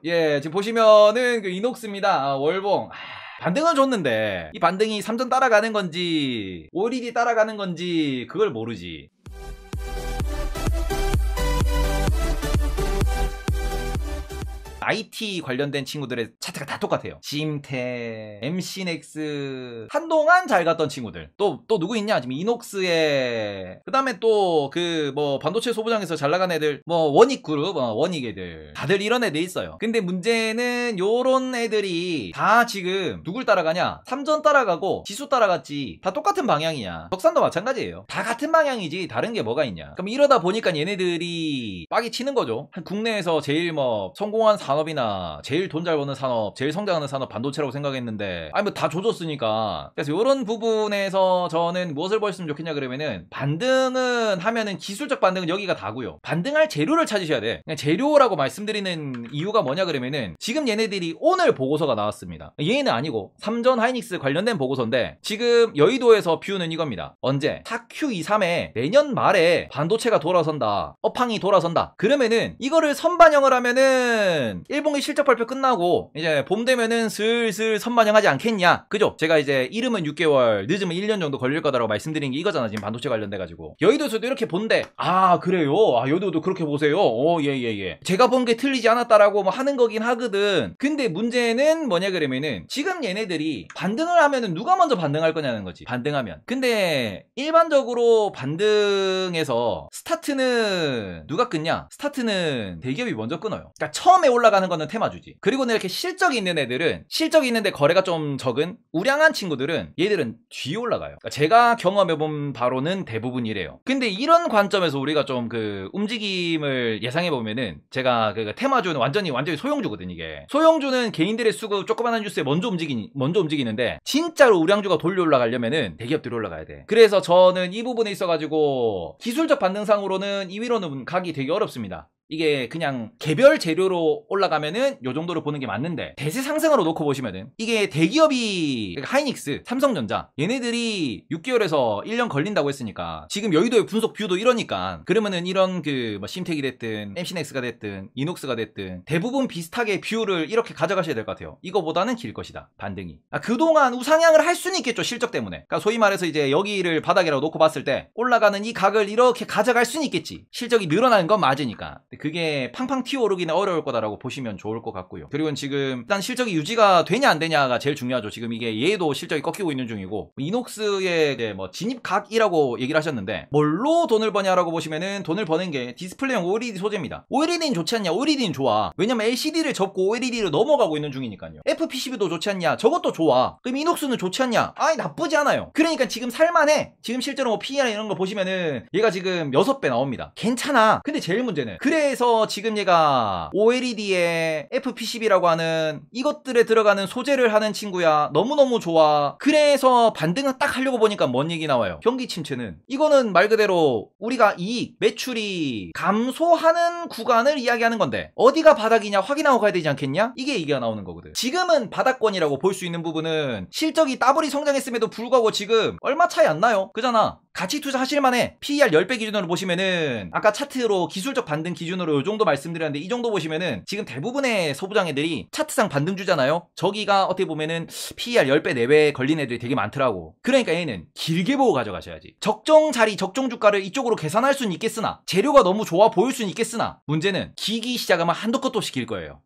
예, 지금 보시면은 그 이녹스입니다. 월봉. 반등은 줬는데 이 반등이 3전 따라가는 건지 OLED 따라가는 건지 그걸 모르지. IT 관련된 친구들의 차트가 다 똑같아요. 짐텍, MC넥스, 한동안 잘 갔던 친구들. 또 누구 있냐? 지금 이녹스에, 그 다음에 또 반도체 소부장에서 잘 나간 애들, 원익그룹, 원익 애들. 다들 이런 애들 있어요. 근데 문제는 요런 애들이 다 지금 누굴 따라가냐? 3전 따라가고 지수 따라갔지. 다 똑같은 방향이야. 덕산도 마찬가지예요. 다 같은 방향이지 다른 게 뭐가 있냐? 그럼 이러다 보니까 얘네들이 빡이 치는 거죠. 국내에서 제일 성공한 산업이나 제일 돈 잘 버는 산업, 제일 성장하는 산업 반도체라고 생각했는데 다 조졌으니까. 그래서 이런 부분에서 저는 무엇을 보였으면 좋겠냐 그러면은 반등은 하면은 기술적 반등은 여기가 다고요. 반등할 재료를 찾으셔야 돼. 그냥 재료라고 말씀드리는 이유가 뭐냐 그러면은 지금 얘네들이 오늘 보고서가 나왔습니다. 얘는 아니고 삼전 하이닉스 관련된 보고서인데 지금 여의도에서 뷰는 이겁니다. 언제? 4Q23에 내년 말에 반도체가 돌아선다. 업황이 돌아선다. 그러면은 이거를 선반영을 하면은 1분기 실적 발표 끝나고 이제 봄 되면은 슬슬 선반영하지 않겠냐. 그죠? 제가 이제 이르면 6개월 늦으면 1년 정도 걸릴 거다라고 말씀드린 게 이거잖아. 지금 반도체 관련돼 가지고 여의도에서도 이렇게 본대. 아 그래요? 아 여의도도 그렇게 보세요? 예. 제가 본 게 틀리지 않았다라고 하는 거긴 하거든. 근데 문제는 뭐냐 그러면은 지금 얘네들이 반등을 하면은 누가 먼저 반등할 거냐는 거지. 반등하면. 근데 일반적으로 반등에서 스타트는 누가 끊냐? 스타트는 대기업이 먼저 끊어요. 그러니까 처음에 올라가는 거는 테마주지. 그리고 이렇게 실적이 있는 애들은, 실적이 있는데 거래가 좀 적은 우량한 친구들은 얘들은 뒤에 올라가요. 그러니까 제가 경험해본 바로는 대부분 이래요. 근데 이런 관점에서 우리가 좀 움직임을 예상해보면은 제가 테마주는 완전히 소형주거든. 이게 소형주는 개인들의 수급 조그만한 뉴스에 먼저 움직이는데 진짜로 우량주가 돌려 올라가려면은 대기업들이 올라가야 돼. 그래서 저는 이 부분에 있어가지고 기술적 반등상으로는 2위로는 가기 되게 어렵습니다. 이게 그냥 개별 재료로 올라가면은 요 정도로 보는 게 맞는데 대세 상승으로 놓고 보시면은 이게 대기업이 하이닉스, 삼성전자 얘네들이 6개월에서 1년 걸린다고 했으니까 지금 여의도의 분석 뷰도 이러니까 그러면은 이런 심텍이 됐든 MC넥스가 됐든 이녹스가 됐든 대부분 비슷하게 뷰를 이렇게 가져가셔야 될 것 같아요. 이거보다는 길 것이다. 반등이. 그동안 우상향을 할 수는 있겠죠. 실적 때문에. 그러니까 소위 말해서 이제 여기를 바닥이라고 놓고 봤을 때 올라가는 이 각을 이렇게 가져갈 수는 있겠지. 실적이 늘어나는 건 맞으니까. 그게 팡팡 튀어오르기는 어려울 거다라고 보시면 좋을 것 같고요. 그리고 지금 일단 실적이 유지가 되냐 안 되냐가 제일 중요하죠. 지금 이게 얘도 실적이 꺾이고 있는 중이고 이녹스의 이제 진입각이라고 얘기를 하셨는데 뭘로 돈을 버냐라고 보시면은 돈을 버는 게 디스플레이용 OLED 소재입니다. OLED는 좋지 않냐? OLED는 좋아. 왜냐면 LCD를 접고 OLED로 넘어가고 있는 중이니까요. FPCB도 좋지 않냐? 저것도 좋아. 그럼 이녹스는 좋지 않냐? 아니 나쁘지 않아요. 그러니까 지금 살만해. 지금 실제로 PER 이런 거 보시면은 얘가 지금 6배 나옵니다. 괜찮아. 근데 제일 문제는 그래서 지금 얘가 OLED에 FPCB라고 하는 이것들에 들어가는 소재를 하는 친구야. 너무너무 좋아. 그래서 반등을 딱 하려고 보니까 뭔 얘기 나와요? 경기 침체는 이거는 말 그대로 우리가 이익, 매출이 감소하는 구간을 이야기하는 건데 어디가 바닥이냐 확인하고 가야 되지 않겠냐? 이게 얘기가 나오는 거거든. 지금은 바닥권이라고 볼 수 있는 부분은 실적이 따블이 성장했음에도 불구하고 지금 얼마 차이 안 나요. 그잖아. 가치 투자 하실만해. PER 10배 기준으로 보시면은 아까 차트로 기술적 반등 기준으로 이 정도 말씀드렸는데 이 정도 보시면은 지금 대부분의 소부장 애들이 차트상 반등 주잖아요. 저기가 어떻게 보면은 PER 10배 4배 걸린 애들이 되게 많더라고. 그러니까 얘는 길게 보고 가져가셔야지. 적정 자리 적정 주가를 이쪽으로 계산할 수는 있겠으나 재료가 너무 좋아 보일 수는 있겠으나 문제는 기기 시작하면 한도 끝도 없이 길 거예요.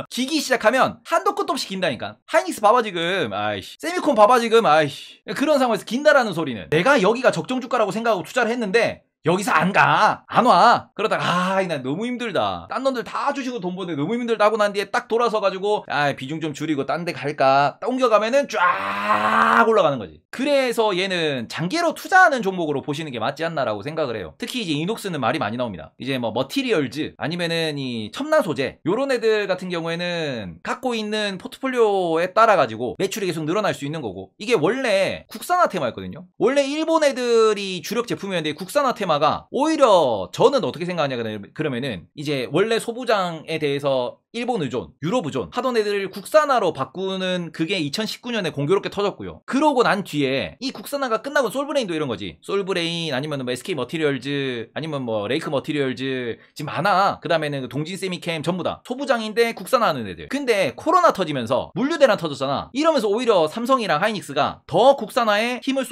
기기 시작하면 한도 끝도 없이 긴다니까. 하이닉스 봐봐 지금. 아이씨. 세미콘 봐봐 지금. 아이씨. 그런 상황에서 긴다라는 소리는 내가 여기가 적정 주가라고 생각하고 투자를 했는데 여기서 안 가. 안 와. 그러다가 나 너무 힘들다. 딴 놈들 다 주시고 돈 버는데 너무 힘들다 하고 난 뒤에 딱 돌아서가지고 비중 좀 줄이고 딴 데 갈까. 딱 옮겨가면은 쫙 올라가는 거지. 그래서 얘는 장기로 투자하는 종목으로 보시는 게 맞지 않나라고 생각을 해요. 특히 이제 이녹스는 말이 많이 나옵니다. 이제 머티리얼즈 아니면은 이 첨단 소재 요런 애들 같은 경우에는 갖고 있는 포트폴리오에 따라가지고 매출이 계속 늘어날 수 있는 거고 이게 원래 국산화 테마였거든요. 원래 일본 애들이 주력 제품이었는데 국산화 테마 오히려 저는 어떻게 생각하냐 그러면은 이제 원래 소부장에 대해서 일본 의존, 유럽 의존 하던 애들을 국산화로 바꾸는 그게 2019년에 공교롭게 터졌고요. 그러고 난 뒤에 이 국산화가 끝나고 솔브레인도 이런 거지. 솔브레인 아니면 뭐 SK 머티리얼즈 아니면 뭐 레이크 머티리얼즈 지금 많아. 그 다음에는 동진 세미캠 전부 다 소부장인데 국산화하는 애들. 근데 코로나 터지면서 물류대란 터졌잖아. 이러면서 오히려 삼성이랑 하이닉스가 더 국산화에 힘을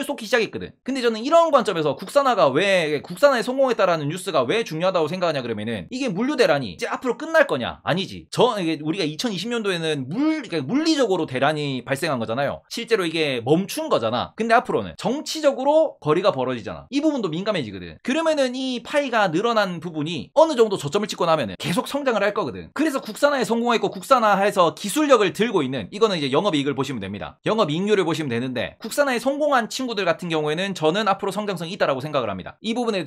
쏟기 시작했거든. 근데 저는 이런 관점에서 국산화가 왜 국산화에 성공했다라는 뉴스가 왜 중요하다고 생각하냐 그러면은 이게 물류대란이 이제 앞으로 끝날 거냐? 아니지. 이게 우리가 2020년도에는 그러니까 물리적으로 대란이 발생한 거잖아요. 실제로 이게 멈춘 거잖아. 근데 앞으로는 정치적으로 거리가 벌어지잖아. 이 부분도 민감해지거든. 그러면은 이 파이가 늘어난 부분이 어느 정도 저점을 찍고 나면은 계속 성장을 할 거거든. 그래서 국산화에 성공했고 국산화해서 기술력을 들고 있는 이거는 이제 영업이익을 보시면 됩니다. 영업이익률을 보시면 되는데 국산화에 성공한 친구들 같은 경우에는 저는 앞으로 성장성이 있다라고 생각을 합니다. 이 부분에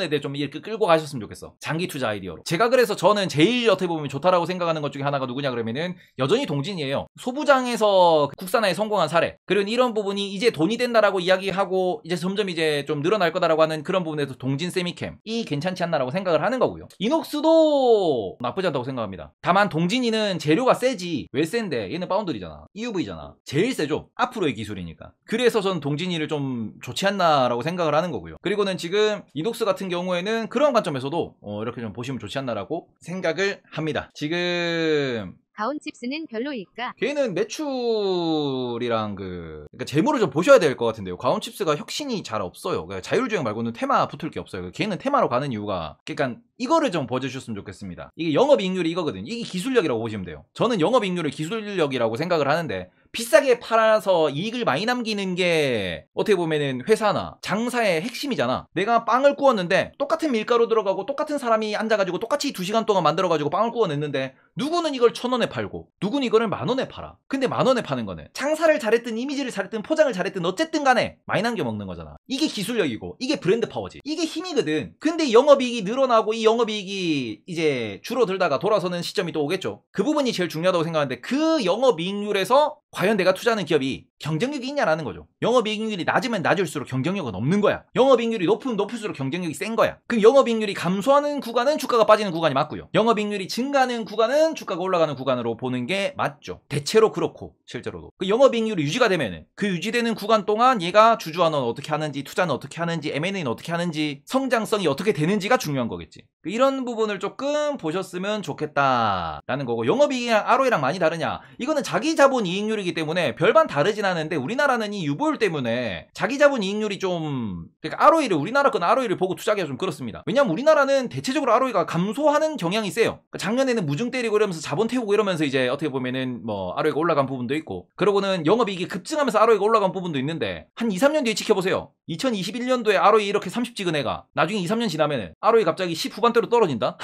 대해 좀 이렇게 끌고 가셨으면 좋겠어. 장기 투자 아이디어로. 제가 그래서 저는 제일 어떻게 보면 좋다라고 생각하는 것 중에 하나가 누구냐 그러면은 여전히 동진이에요. 소부장에서 국산화에 성공한 사례. 그리고 이런 부분이 이제 돈이 된다라고 이야기하고 이제 점점 이제 좀 늘어날 거다라고 하는 그런 부분에서 동진 세미캠 이 괜찮지 않나라고 생각을 하는 거고요. 이녹스도 나쁘지 않다고 생각합니다. 다만 동진이는 재료가 세지. 왜 센데? 얘는 파운드리잖아. EUV잖아. 제일 세죠. 앞으로의 기술이니까. 그래서 전 동진이를 좀 좋지 않나라고 생각을 하는 거고요. 그리고는 지금 이녹스 같은 경우에는 그런 관점에서도 이렇게 좀 보시면 좋지 않나라고 생각을 합니다. 지금 가온칩스는 별로일까? 걔는 매출이랑 그러니까 재무를 좀 보셔야 될 것 같은데요. 가온칩스가 혁신이 잘 없어요. 그러니까 자율주행 말고는 테마 붙을 게 없어요. 걔는 테마로 가는 이유가 그러니까 이거를 좀 봐주셨으면 좋겠습니다. 이게 영업이익률이 이거거든. 이게 기술력이라고 보시면 돼요. 저는 영업이익률을 기술력이라고 생각을 하는데 비싸게 팔아서 이익을 많이 남기는 게 어떻게 보면은 회사나 장사의 핵심이잖아. 내가 빵을 구웠는데 똑같은 밀가루 들어가고 똑같은 사람이 앉아가지고 똑같이 2시간 동안 만들어가지고 빵을 구워냈는데 누구는 이걸 1,000원에 팔고 누구는 이거를 10,000원에 팔아. 근데 10,000원에 파는 거는 장사를 잘했든 이미지를 잘했든 포장을 잘했든 어쨌든 간에 많이 남겨 먹는 거잖아. 이게 기술력이고 이게 브랜드 파워지. 이게 힘이거든. 근데 영업이익이 늘어나고 이 영업이익이 이제 줄어들다가 돌아서는 시점이 또 오겠죠. 그 부분이 제일 중요하다고 생각하는데 그 영업이익률에서 과연 내가 투자하는 기업이 경쟁력이 있냐라는 거죠. 영업이익률이 낮으면 낮을수록 경쟁력은 없는 거야. 영업이익률이 높으면 높을수록 경쟁력이 센 거야. 그럼 영업이익률이 감소하는 구간은 주가가 빠지는 구간이 맞고요. 영업이익률이 증가하는 구간은 주가가 올라가는 구간으로 보는 게 맞죠. 대체로 그렇고 실제로도. 그 영업이익률이 유지가 되면은 그 유지되는 구간 동안 얘가 주주환원 어떻게 하는지, 투자는 어떻게 하는지, M&A는 어떻게 하는지, 성장성이 어떻게 되는지가 중요한 거겠지. 이런 부분을 조금 보셨으면 좋겠다라는 거고, 영업이익이랑 ROE랑 많이 다르냐? 이거는 자기 자본 이익률이기 때문에 별반 다르진 않은데 우리나라는 이 유보율 때문에 자기 자본 이익률이 좀 그러니까 ROE를 우리나라 건 ROE를 보고 투자하기가 좀 그렇습니다. 왜냐면 우리나라는 대체적으로 ROE가 감소하는 경향이 세요. 그러니까 작년에는 무중 때리고 이러면서 자본 태우고 이러면서 이제 어떻게 보면은 뭐 ROE가 올라간 부분도 있고 그러고는 영업이익이 급증하면서 ROE가 올라간 부분도 있는데 한 2, 3년 뒤에 지켜보세요. 2021년도에 ROE 이렇게 30 찍은 애가 나중에 2, 3년 지나면은 ROE 갑자기 10 후반대로 떨어진다?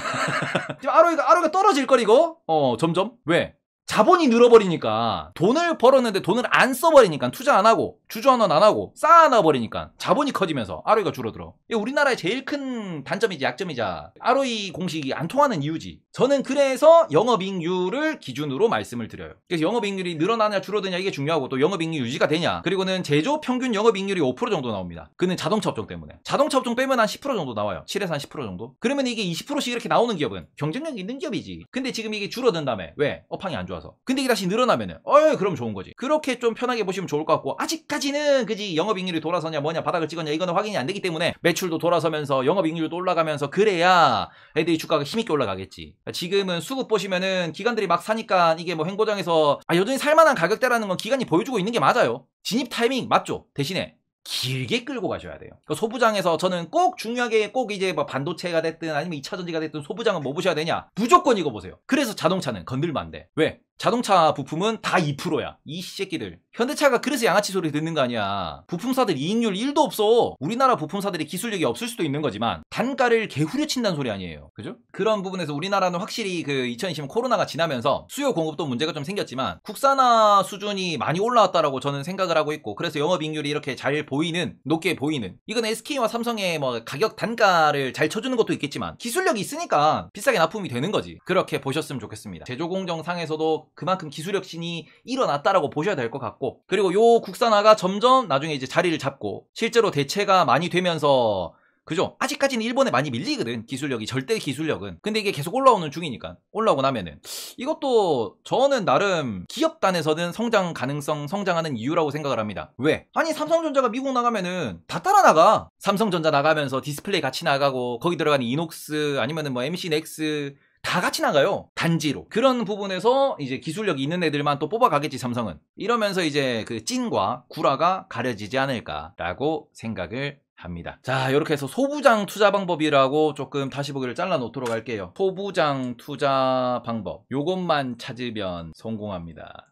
지금 ROE가 떨어질 거리고 점점 왜? 자본이 늘어버리니까 돈을 벌었는데 돈을 안 써버리니까 투자 안 하고 주주환원 안 하고 쌓아놔버리니까 자본이 커지면서 ROE가 줄어들어. 이게 우리나라의 제일 큰 단점이자 약점이자 ROE 공식이 안 통하는 이유지. 저는 그래서 영업이익률을 기준으로 말씀을 드려요. 그래서 영업이익률이 늘어나냐 줄어드냐 이게 중요하고 또 영업이익률 유지가 되냐. 그리고는 제조 평균 영업이익률이 5% 정도 나옵니다. 그는 자동차 업종 때문에. 자동차 업종 빼면 한 10% 정도 나와요. 7에서 한 10% 정도. 그러면 이게 20%씩 이렇게 나오는 기업은 경쟁력 있는 기업이지. 근데 지금 이게 줄어든다며. 왜? 업황이 안 좋아서. 근데 이게 다시 늘어나면은 그럼 좋은 거지. 그렇게 좀 편하게 보시면 좋을 것 같고 아직까지는 그지 영업이익률이 돌아서냐 뭐냐 바닥을 찍었냐 이거는 확인이 안 되기 때문에 매출도 돌아서면서 영업이익률도 올라가면서 그래야 애들이 주가가 힘있게 올라가겠지. 지금은 수급 보시면은 기관들이 막 사니까 이게 뭐 행보장에서 여전히 살만한 가격대라는 건 기관이 보여주고 있는 게 맞아요. 진입 타이밍 맞죠. 대신에 길게 끌고 가셔야 돼요. 그러니까 소부장에서 저는 꼭 중요하게 꼭 이제 뭐 반도체가 됐든 아니면 2차전지가 됐든 소부장은 뭐 보셔야 되냐? 무조건 이거 보세요. 그래서 자동차는 건들면 안 돼. 왜? 자동차 부품은 다 2%야. 이 새끼들. 현대차가 그래서 양아치 소리 듣는 거 아니야. 부품사들 이익률 1도 없어. 우리나라 부품사들이 기술력이 없을 수도 있는 거지만 단가를 개후려 친다는 소리 아니에요. 그죠? 그런 부분에서 우리나라는 확실히 그 2020년 코로나가 지나면서 수요 공급도 문제가 좀 생겼지만 국산화 수준이 많이 올라왔다라고 저는 생각을 하고 있고 그래서 영업이익률이 이렇게 잘 보이는 높게 보이는 이건 SK와 삼성의 뭐 가격 단가를 잘 쳐주는 것도 있겠지만 기술력이 있으니까 비싸게 납품이 되는 거지. 그렇게 보셨으면 좋겠습니다. 제조공정상에서도 그만큼 기술혁신이 일어났다라고 보셔야 될 것 같고 그리고 요 국산화가 점점 나중에 이제 자리를 잡고 실제로 대체가 많이 되면서 그죠? 아직까지는 일본에 많이 밀리거든. 기술력이, 절대 기술력은. 근데 이게 계속 올라오는 중이니까. 올라오고 나면은 이것도 저는 나름 기업단에서는 성장 가능성, 성장하는 이유라고 생각을 합니다. 왜? 아니 삼성전자가 미국 나가면은 다 따라 나가. 삼성전자 나가면서 디스플레이 같이 나가고 거기 들어가는 이녹스 아니면은 뭐 MC넥스 다 같이 나가요. 단지로. 그런 부분에서 이제 기술력이 있는 애들만 또 뽑아가겠지, 삼성은. 이러면서 이제 그 찐과 구라가 가려지지 않을까라고 생각을 합니다. 자, 이렇게 해서 소부장 투자 방법이라고 조금 다시 보기를 잘라 놓도록 할게요. 소부장 투자 방법. 요것만 찾으면 성공합니다.